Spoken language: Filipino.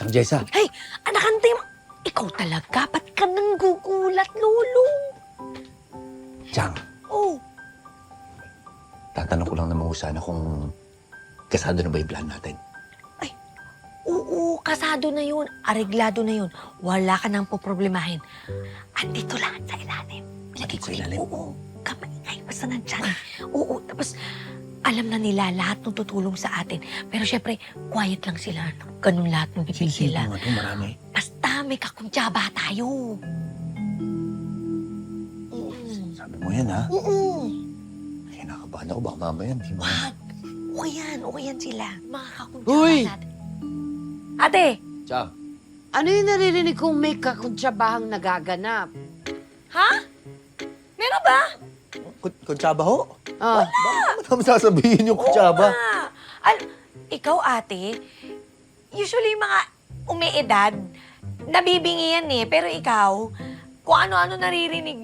Sang Jessa. Hey, anak Antim! Ikaw talaga, ba't ka nang gugulat, Lolo? Chang, Oh, tatanong ko lang naman sana kung kasado na ba yung plan natin. oo, kasado na yun. Areglado na yun. Wala ka nang poproblemahin. Andito lahat sa ilalim. Andito sa ilalim? Oo, kamay basta nandyan. Oo, tapos alam na nila lahat ng tutulong sa atin. Pero syempre, quiet lang sila. Ganun lahat ng bibig nila. Ano, marami. Basta may kakuntsaba tayo. Sabi mo yan, ha? Oo. Kinakabahan ako, baka mamaya hindi mo. Wag. Okay yan sila. Mga kakuntsaba Uy! natin. Ate! Chang, Ano yung naririnig kong may kakuntsabahang nagaganap? Ha? Meron ba? kutsaba ho? Ah, Bakit naman sasabihin yung kutsaba? Ikaw, ate, usually mga umiedad, nabibingi yan eh. Pero ikaw, kung ano-ano naririnig